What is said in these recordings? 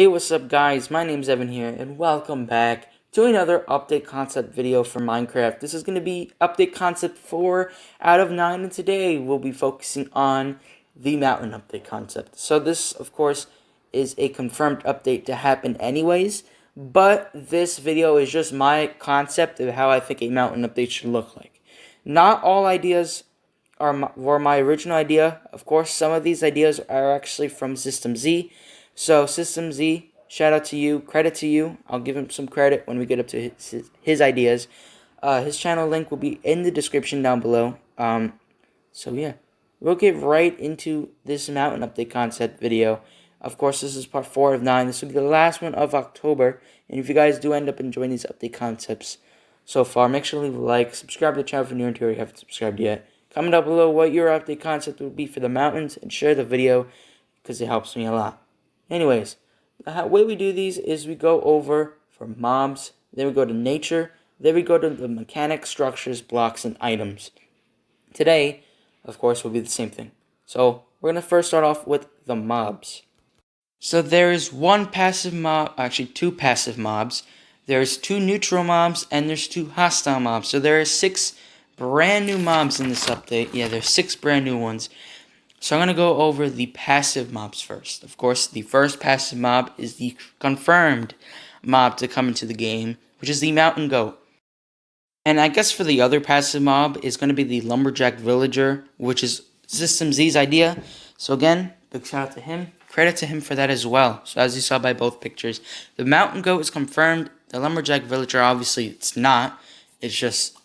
Hey, what's up guys? My name's Evan here and welcome back to another update concept video for Minecraft. This is going to be update concept 4 out of 9 and today we'll be focusing on the mountain update concept. So this of course is a confirmed update to happen anyways, but this video is just my concept of how I think a mountain update should look like. Not all ideas were my original idea. Of course, some of these ideas are actually from System Z. So System Z, shout out to you, credit to you. I'll give him some credit when we get up to his ideas. His channel link will be in the description down below. So yeah, we'll get right into this mountain update concept video. Of course, this is part 4 of 9. This will be the last one of October. And if you guys do end up enjoying these update concepts so far, make sure to leave a like, subscribe to the channel if you're new here, you haven't subscribed yet. Comment down below what your update concept would be for the mountains and share the video because it helps me a lot. Anyways, the way we do these is we go over for mobs, then we go to nature, then we go to the mechanics, structures, blocks, and items. Today, of course, will be the same thing. So we're going to first start off with the mobs. So there is one passive mob, actually 2 passive mobs. There's 2 neutral mobs, and there's 2 hostile mobs. So there are 6 brand new mobs in this update. Yeah, there's 6 brand new ones. So I'm going to go over the passive mobs first. Of course, the first passive mob is the confirmed mob to come into the game, which is the mountain goat. And I guess for the other passive mob is going to be the Lumberjack Villager, which is System Z's idea. So again, big shout out to him. Credit to him for that as well. So as you saw by both pictures, the mountain goat is confirmed. The Lumberjack Villager, obviously, it's not. It's just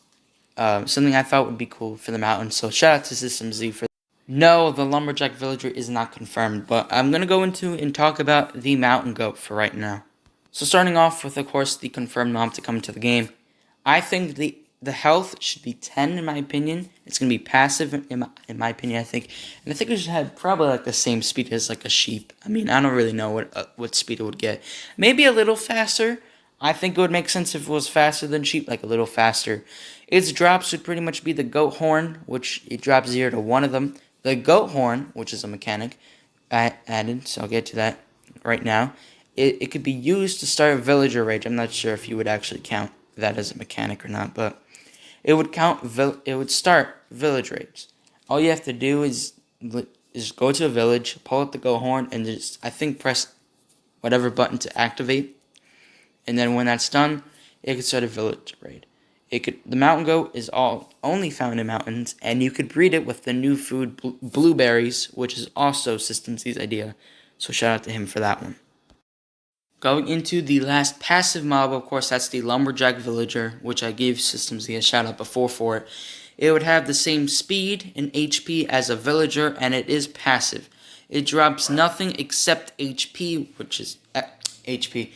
something I thought would be cool for the mountain. So shout out to System Z for that. No, the Lumberjack Villager is not confirmed, but I'm going to go into and talk about the mountain goat for right now. So starting off with, of course, the confirmed mob to come into the game. I think the health should be 10 in my opinion. It's going to be passive in my opinion, I think. And I think it should have probably like the same speed as like a sheep. I mean, I don't really know what speed it would get. Maybe a little faster. I think it would make sense if it was faster than sheep, like a little faster. Its drops would pretty much be the goat horn, which it drops 0 to 1 of them. The goat horn, which is a mechanic, added, so I'll get to that right now. It could be used to start a villager rage. I'm not sure if you would actually count that as a mechanic or not, but it would start village raids. All you have to do is go to a village, pull up the goat horn, and just I think press whatever button to activate. And then when that's done, it could start a village raid. The mountain goat is only found in mountains, and you could breed it with the new food blueberries, which is also System Z's idea. So shout out to him for that one. Going into the last passive mob, of course, that's the Lumberjack Villager, which I gave System Z a shout out before for it. It would have the same speed and HP as a villager, and it is passive. It drops nothing except HP, which is XP,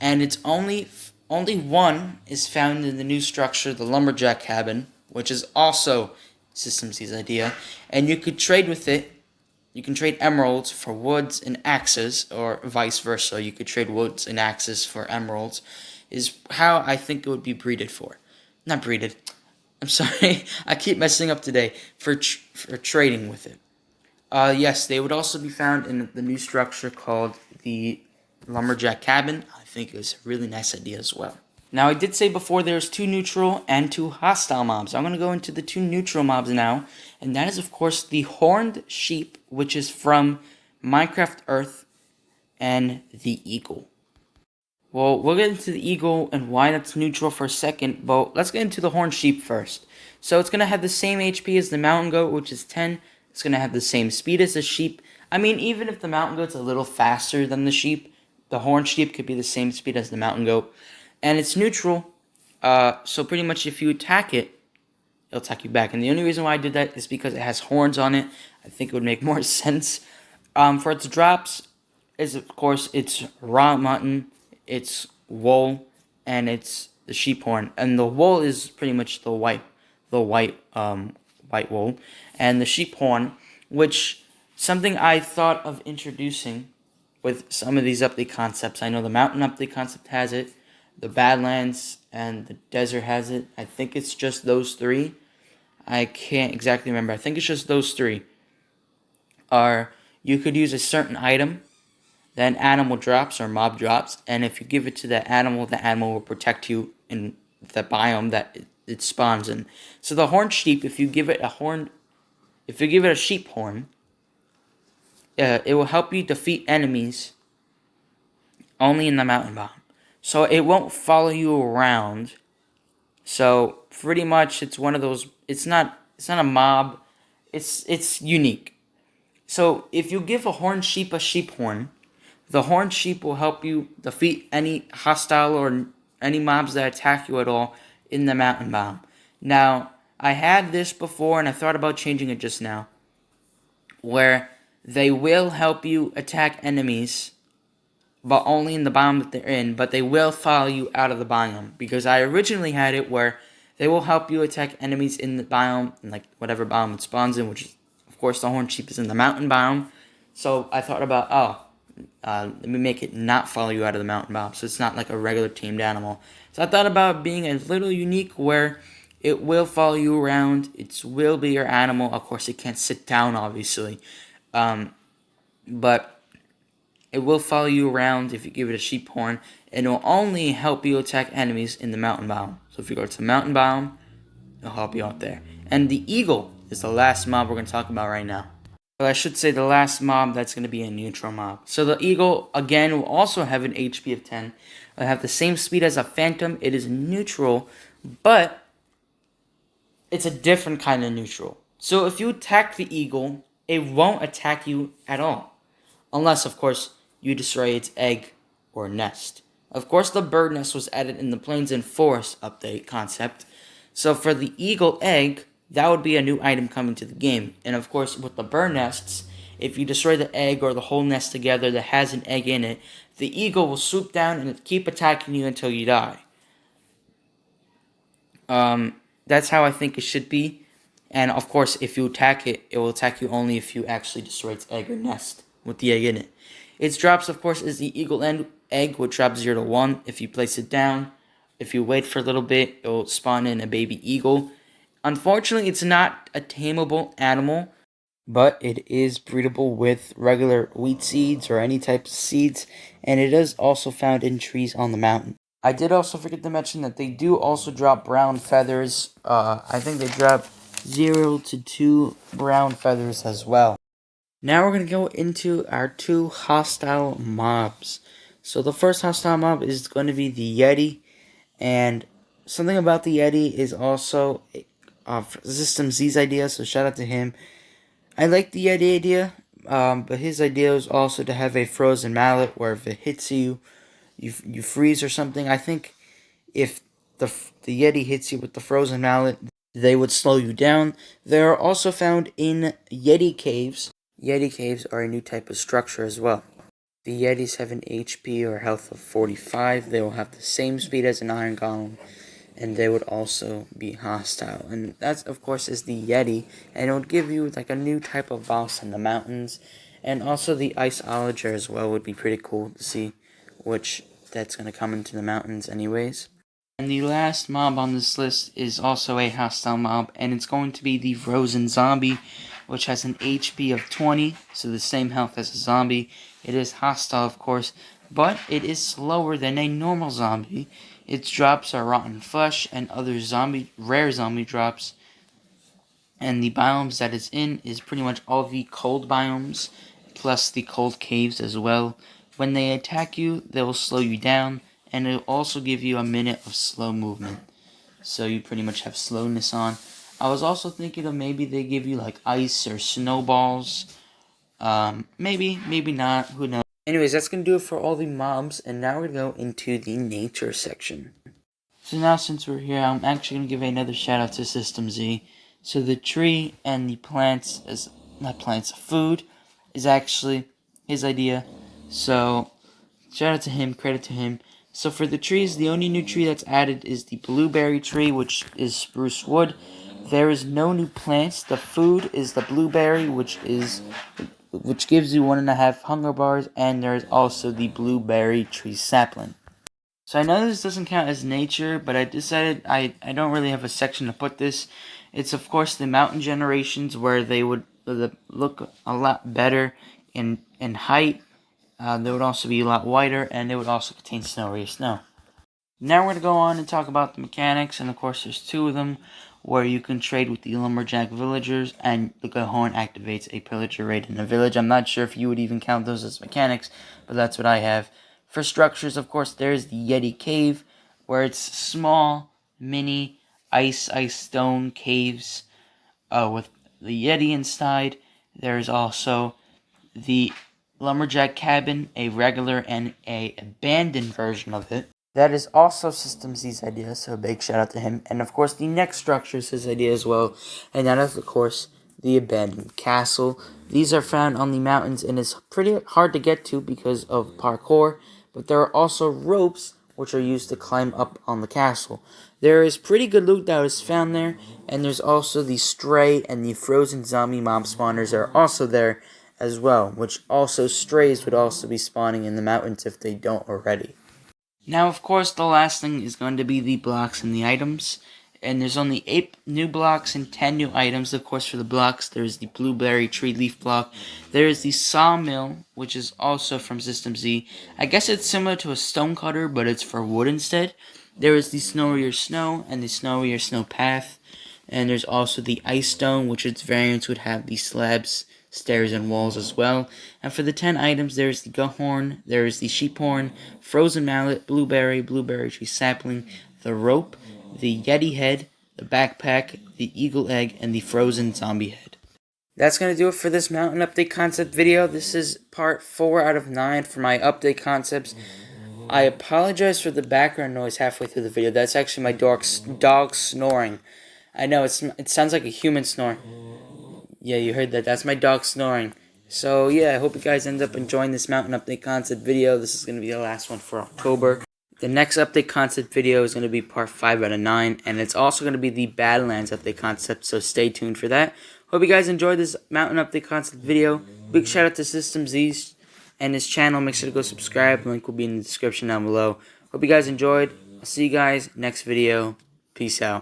and it's only one is found in the new structure, the Lumberjack Cabin, which is also System Z's idea. And you could trade with it. You can trade emeralds for woods and axes, or vice versa. You could trade woods and axes for emeralds, is how I think it would be breeded for. Not breeded. I'm sorry. I keep messing up today. For trading with it. Yes, they would also be found in the new structure called the Lumberjack Cabin. I think it was a really nice idea as well. Now, I did say before there's 2 neutral and 2 hostile mobs. I'm going to go into the 2 neutral mobs now. And that is, of course, the horned sheep, which is from Minecraft Earth, and the eagle. Well, we'll get into the eagle and why that's neutral for a second, but let's get into the horned sheep first. So it's going to have the same HP as the mountain goat, which is 10. It's going to have the same speed as the sheep. I mean, even if the mountain goat's a little faster than the sheep, the horned sheep could be the same speed as the mountain goat. And it's neutral, so pretty much if you attack it, it'll attack you back. And the only reason why I did that is because it has horns on it. I think it would make more sense. For its drops, is of course, it's raw mutton, it's wool, and it's the sheep horn. And the wool is pretty much the white wool. And the sheep horn, which something I thought of introducing with some of these update concepts. I know the mountain update concept has it, the Badlands and the desert has it. I think it's just those 3. I can't exactly remember. I think it's just those 3. You could use a certain item then animal drops or mob drops, and if you give it to the animal will protect you in the biome that it spawns in. So the horned sheep, if you give it a sheep horn, it will help you defeat enemies only in the mountain biome. So it won't follow you around. So pretty much it's one of those. It's not a mob. It's unique. So if you give a sheep horn, the horned sheep will help you defeat any hostile or any mobs that attack you at all in the mountain biome. Now, I had this before and I thought about changing it just now, where they will help you attack enemies, but only in the biome that they're in, but they will follow you out of the biome. Because I originally had it where they will help you attack enemies in the biome, in like whatever biome it spawns in, which is, of course, the horned sheep is in the mountain biome. So I thought about, let me make it not follow you out of the mountain biome, so it's not like a regular tamed animal. So I thought about being a little unique where it will follow you around. It will be your animal. Of course, it can't sit down, obviously. But it will follow you around if you give it a sheep horn, and it will only help you attack enemies in the mountain biome. So if you go to the mountain biome, it'll help you out there. And the eagle is the last mob we're going to talk about right now. Well, I should say the last mob that's going to be a neutral mob. So the eagle, again, will also have an HP of 10. It'll have the same speed as a phantom. It is neutral, but it's a different kind of neutral. So if you attack the eagle, it won't attack you at all. Unless, of course, you destroy its egg or nest. Of course, the bird nest was added in the Plains and Forest update concept. So for the eagle egg, that would be a new item coming to the game. And of course, with the bird nests, if you destroy the egg or the whole nest together that has an egg in it, the eagle will swoop down and keep attacking you until you die. That's how I think it should be. And of course, if you attack it, it will attack you only if you actually destroy its egg or nest with the egg in it. Its drops, of course, is the eagle egg, which drops 0 to 1 if you place it down. If you wait for a little bit, it will spawn in a baby eagle. Unfortunately, it's not a tameable animal, but it is breedable with regular wheat seeds or any type of seeds, and it is also found in trees on the mountain. I did also forget to mention that they do also drop brown feathers. I think they drop 0 to 2 brown feathers as well. Now we're going to go into our 2 hostile mobs. So the first hostile mob is going to be the Yeti, and something about the Yeti is also System Z's idea, so shout out to him. I like the Yeti idea, but his idea is also to have a frozen mallet where if it hits you, you freeze or something. I think if the Yeti hits you with the frozen mallet, they would slow you down. They are also found in Yeti Caves. Yeti Caves are a new type of structure as well. The Yetis have an HP or health of 45. They will have the same speed as an iron golem, and they would also be hostile. And that, of course, is the Yeti, and it would give you like a new type of boss in the mountains. And also the Iceologer as well would be pretty cool to see, which that's going to come into the mountains anyways. And the last mob on this list is also a hostile mob, and it's going to be the Frozen Zombie, which has an HP of 20, so the same health as a zombie. It is hostile, of course, but it is slower than a normal zombie. Its drops are rotten flesh and other rare zombie drops. And the biomes that it's in is pretty much all the cold biomes, plus the cold caves as well. When they attack you, they will slow you down, and it will also give you a minute of slow movement. So you pretty much have slowness on. I was also thinking of maybe they give you like ice or snowballs. Maybe not, who knows. Anyways, that's going to do it for all the mobs, and now we're going to go into the nature section. So now since we're here, I'm actually going to give another shout out to System Z. So the tree and the plants, food, is actually his idea. So shout out to him, credit to him. So for the trees, the only new tree that's added is the blueberry tree, which is spruce wood. There is no new plants. The food is the blueberry, which gives you 1.5 hunger bars, and there is also the blueberry tree sapling. So I know this doesn't count as nature, but I decided I don't really have a section to put this. It's of course the mountain generations where they would look a lot better in height They would also be a lot wider, and they would also contain snowier snow. Now we're going to go on and talk about the mechanics, and of course there's two of them, where you can trade with the Lumberjack Villagers, and the Horn activates a pillager raid in the village. I'm not sure if you would even count those as mechanics, but that's what I have. For structures, of course, there's the Yeti Cave, where it's small, mini, ice stone caves with the Yeti inside. There's also the Lumberjack Cabin, a regular and a abandoned version of it. That is also System Z's idea, so a big shout out to him. And of course, the next structure is his idea as well, and that is, of course, the abandoned castle. These are found on the mountains, and it's pretty hard to get to because of parkour, but there are also ropes which are used to climb up on the castle. There is pretty good loot that is found there, and there's also the stray and the frozen zombie mob spawners are also there as well, which also strays would also be spawning in the mountains if they don't already. Now, of course, the last thing is going to be the blocks and the items. And there's only 8 new blocks and 10 new items. Of course, for the blocks, there's the blueberry tree leaf block. There is the sawmill, which is also from System Z. I guess it's similar to a stone cutter, but it's for wood instead. There is the snowier snow and the snowier snow path. And there's also the ice stone, which its variants would have the slabs, stairs, and walls as well. And for the 10 items, there's the horn, there is the sheep horn, frozen mallet, blueberry tree sapling, the rope, the Yeti head, the backpack, the eagle egg, and the frozen zombie head. That's going to do it for this mountain update concept video. This is part 4 out of 9 for my update concepts. I apologize for the background noise halfway through the video. That's actually my dog snoring. I know, it sounds like a human snore. Yeah, you heard that. That's my dog snoring. So, yeah, I hope you guys end up enjoying this mountain update concept video. This is going to be the last one for October. The next update concept video is going to be part 5 out of 9. And it's also going to be the Badlands update concept, so stay tuned for that. Hope you guys enjoyed this mountain update concept video. Big shout out to System Z and his channel. Make sure to go subscribe. The link will be in the description down below. Hope you guys enjoyed. I'll see you guys next video. Peace out.